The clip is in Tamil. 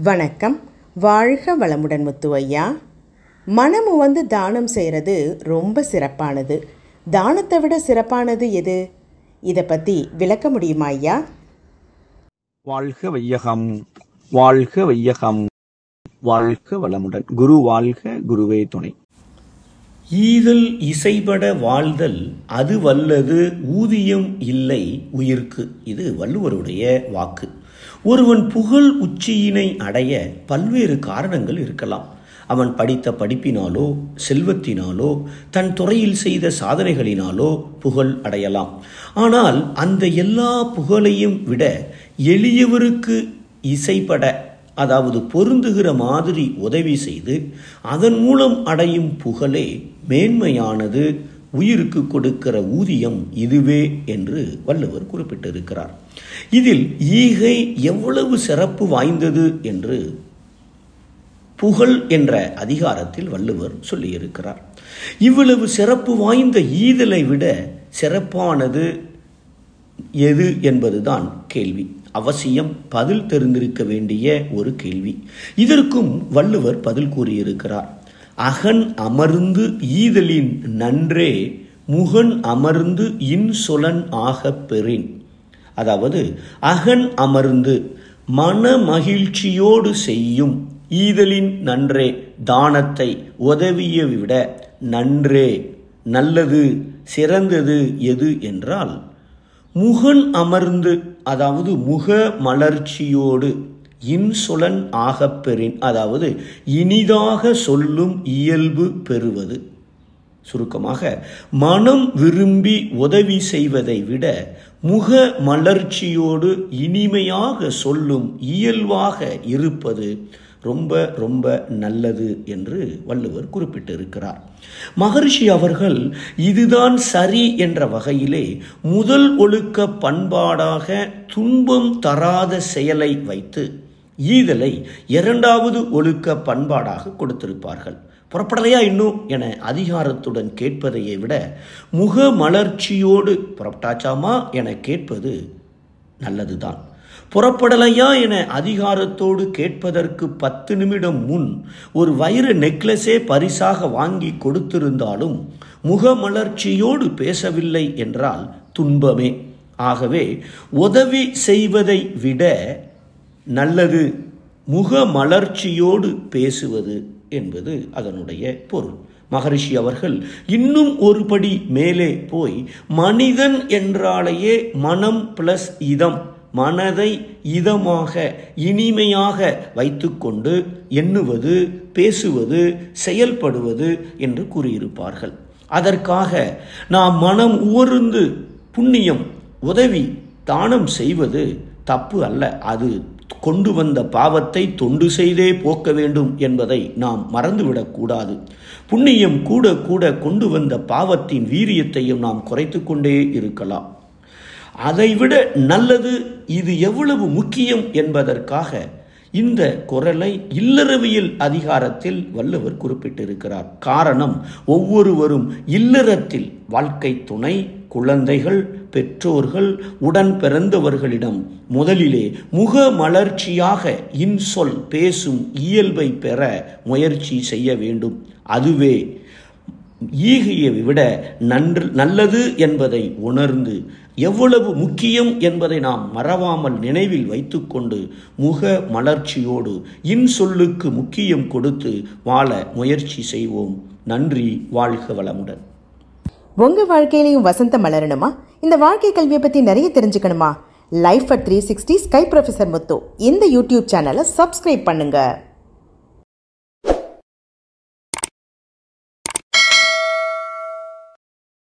வணக்கம். வாழ்க வளமுடன் முத்து ஐயா. மனமு தானம் செய்கிறது ரொம்ப சிறப்பானது. தானத்தை விட சிறப்பானது எது? இதை பற்றி விளக்க முடியுமா ஐயா? வாழ்க வையகம், வாழ்க வையகம், வாழ்க வளமுடன். குரு வாழ்க, குருவே துணை. ஈதல் இசைபட வாழ்தல் அது வல்லது ஊதியம் இல்லை உயிர்க்கு. இது வள்ளுவருடைய வாக்கு. ஒருவன் புகழ் உச்சியினை அடைய பல்வேறு காரணங்கள் இருக்கலாம். அவன் படித்த படிப்பினாலோ செல்வத்தினாலோ தன் துறையில் செய்த சாதனைகளினாலோ புகழ் அடையலாம். ஆனால் அந்த எல்லா புகழையும் விட எளியவருக்கு இசைப்பட, அதாவது பொருந்துகிற மாதிரி உதவி செய்து அதன் மூலம் அடையும் புகழே மேன்மையானது, உயிருக்கு கொடுக்கிற ஊதியம் இதுவே என்று வள்ளுவர் குறிப்பிட்டிருக்கிறார். இதில் ஈகை எவ்வளவு சிறப்பு வாய்ந்தது என்று புகழ் என்ற அதிகாரத்தில் வள்ளுவர் சொல்லியிருக்கிறார். இவ்வளவு சிறப்பு வாய்ந்த ஈதலை விட சிறப்பானது எது என்பதுதான் கேள்வி. அவசியம் பதில் தெரிந்திருக்க வேண்டிய ஒரு கேள்வி. இதற்கும் வள்ளுவர் பதில் கூறியிருக்கிறார். அகன் அமர்ந்து ஈதலின் நன்றே முகன் அமர்ந்து இன்சொலன் ஆகப் பெறின். அதாவது அகன் அமர்ந்து மன மகிழ்ச்சியோடு செய்யும் ஈதலின் நன்றே, தானத்தை உதவியை விட நன்றே, நல்லது, சிறந்தது எது என்றால் முகன் அமர்ந்து, அதாவது முக மலர்ச்சியோடு இன்சொலன் ஆகப்பெறின், அதாவது இனிதாக சொல்லும் இயல்பு பெறுவது. சுருக்கமாக, மனம் விரும்பி உதவி செய்வதை விட முக மலர்ச்சியோடு இனிமையாக சொல்லும் இயல்பாக இருப்பது ரொம்ப ரொம்ப நல்லது என்று வள்ளுவர் குறிப்பிட்டிருக்கிறார். மகரிஷி அவர்கள் இதுதான் சரி என்ற வகையிலே முதல் ஒழுக்க பண்பாடாக துன்பம் தராத செயலை வைத்து ஈதலை இரண்டாவது ஒழுக்க பண்பாடாக கொடுத்திருப்பார்கள். புறப்படலையா இன்னும் என அதிகாரத்துடன் கேட்பதையை விட முக மலர்ச்சியோடு புறப்பட்டாச்சாமா என கேட்பது நல்லதுதான். புறப்படலையா என அதிகாரத்தோடு கேட்பதற்கு 10 நிமிடம் முன் ஒரு வைர நெக்லஸே பரிசாக வாங்கி கொடுத்திருந்தாலும் முகமலர்ச்சியோடு பேசவில்லை என்றால் துன்பமே. ஆகவே உதவி செய்வதை விட நல்லது முகமலர்ச்சியோடு பேசுவது என்பது அதனுடைய பொருள். மகரிஷி அவர்கள் இன்னும் ஒரு படி மேலே போய் மனிதன் என்றாலேயே மனம் பிளஸ் இதம், மனதை இதமாக இனிமையாக வைத்துக்கொண்டு எண்ணுவது, பேசுவது, செயல்படுவது என்று கூறியிருப்பார்கள். அதற்காக நாம் மனம் உவர்ந்து புண்ணியம், உதவி, தானம் செய்வது தப்பு அல்ல. அது கொண்டு வந்த பாவத்தை தொண்டு செய்தே போக்க வேண்டும் என்பதை நாம் மறந்துவிடக்கூடாது. புண்ணியம் கூட கூட கொண்டு வந்த பாவத்தின் வீரியத்தையும் நாம் குறைத்து கொண்டே இருக்கலாம். அதைவிட நல்லது இது எவ்வளவு முக்கியம் என்பதற்காக இந்த குறளை இல்லறவியல் அதிகாரத்தில் வள்ளுவர் குறிப்பிட்டிருக்கிறார். காரணம், ஒவ்வொருவரும் இல்லறத்தில் வாழ்க்கை துணை, குழந்தைகள், பெற்றோர்கள், உடன் பிறந்தவர்களிடம் முதலிலே முக மலர்ச்சியாக இன்சொல் பேசும் இயல்பை பெற முயற்சி செய்ய வேண்டும். அதுவே ஈகையை விட நல்லது என்பதை உணர்ந்து எவ்வளவு முக்கியம் என்பதை நாம் மறவாமல் நினைவில் வைத்துக்கொண்டு முக மலர்ச்சியோடு இன்சொல்லுக்கு முக்கியம் கொடுத்து வாழ முயற்சி செய்வோம். நன்றி. வாழ்க வளமுடன். உங்க வாழ்க்கையிலையும் வசந்தம் மலரணுமா? இந்த வாழ்க்கை கல்வியை பற்றி நிறைய தெரிஞ்சுக்கணுமா? லைஃப் அட் 360 ஸ்கை ப்ரொஃபசர் முத்து இந்த யூடியூப் சேனலை சப்ஸ்கிரைப் பண்ணுங்க.